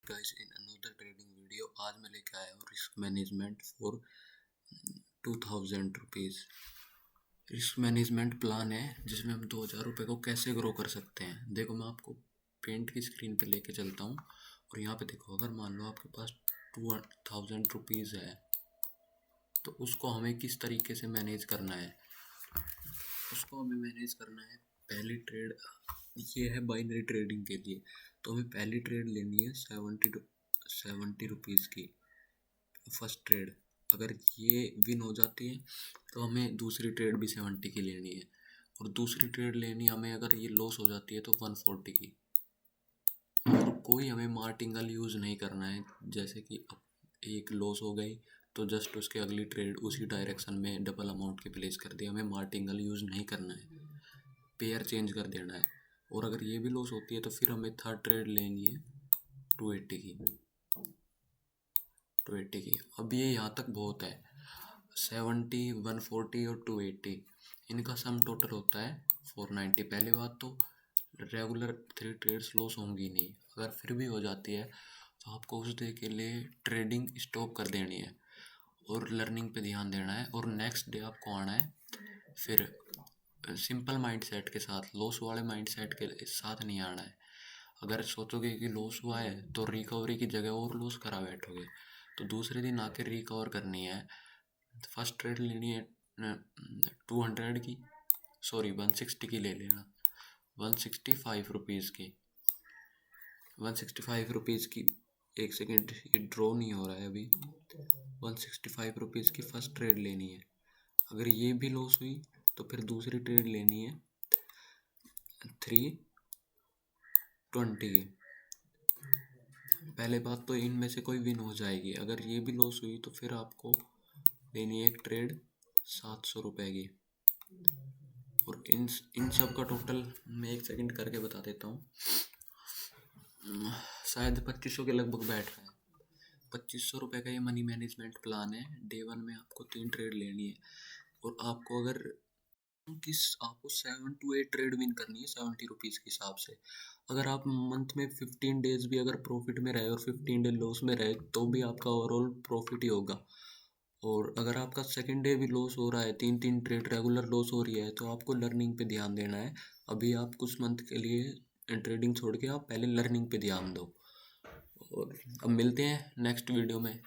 guys in another trading video। आज मैं लेके आया हूँ risk management for 2000 rupees. Risk management plan है जिसमें हम 2000 रुपये को कैसे ग्रो कर सकते हैं। देखो मैं आपको पेंट की स्क्रीन पे लेके चलता हूँ और यहाँ पे देखो, अगर मान लो आपके पास 2000 रुपीज़ है तो उसको हमें किस तरीके से मैनेज करना है। उसको हमें मैनेज करना है, पहली ट्रेड ये है बाइनरी ट्रेडिंग के लिए, तो हमें पहली ट्रेड लेनी है 70 रुपीज़ की फर्स्ट ट्रेड। अगर ये विन हो जाती है तो हमें दूसरी ट्रेड भी 70 की लेनी है, और दूसरी ट्रेड लेनी हमें अगर ये लॉस हो जाती है तो 140 की। और कोई हमें मार्टिंगल यूज़ नहीं करना है, जैसे कि अब एक लॉस हो गई तो जस्ट उसके अगली ट्रेड उसी डायरेक्शन में डबल अमाउंट की प्लेस कर दी। हमें मार्टिंगल यूज़ नहीं करना है, पेयर चेंज कर देना है। और अगर ये भी लॉस होती है तो फिर हमें थर्ड ट्रेड लेनी है 280 की। अब ये यहाँ तक बहुत है, 70, 140 और 280 इनका सम टोटल होता है 490। पहली बात तो रेगुलर 3 ट्रेड्स लॉस होंगी नहीं, अगर फिर भी हो जाती है तो आपको उस डे के लिए ट्रेडिंग स्टॉप कर देनी है और लर्निंग पे ध्यान देना है। और नेक्स्ट डे आपको आना है फिर सिंपल माइंडसेट के साथ, लॉस वाले माइंडसेट के साथ नहीं आना है। अगर सोचोगे कि लॉस हुआ है तो रिकवरी की जगह और लॉस करा बैठोगे, तो दूसरे दिन आके रिकवर करनी है। फर्स्ट ट्रेड लेनी है 200 की, सॉरी 160 की ले लेना, 165 रुपीज़ की, 165 रुपीज़ की। एक सेकेंड, ये ड्रॉ नहीं हो रहा है अभी। 165 रुपीज़ की फर्स्ट ट्रेड लेनी है। अगर ये भी लॉस हुई तो फिर दूसरी ट्रेड लेनी है 320 की। पहले बात तो इनमें से कोई विन हो जाएगी, अगर ये भी लॉस हुई तो फिर आपको लेनी है एक ट्रेड 700 रुपये की। और इन सब का टोटल मैं एक सेकंड करके बता देता हूँ, शायद 2500 के लगभग बैठ रहा है। 2500 रुपये का ये मनी मैनेजमेंट प्लान है। डे 1 में आपको 3 ट्रेड लेनी है, और आपको अगर आपको 7 to 8 ट्रेड विन करनी है 70 रुपीज़ के हिसाब से। अगर आप मंथ में 15 डेज भी अगर प्रॉफिट में रहे और 15 डे लॉस में रहे तो भी आपका ओवरऑल प्रॉफिट ही होगा। और अगर आपका सेकेंड डे भी लॉस हो रहा है, 3 ट्रेड रेगुलर लॉस हो रही है, तो आपको लर्निंग पे ध्यान देना है। अभी आप कुछ मंथ के लिए ट्रेडिंग छोड़ के आप पहले लर्निंग पे ध्यान दो। और अब मिलते हैं नेक्स्ट वीडियो में।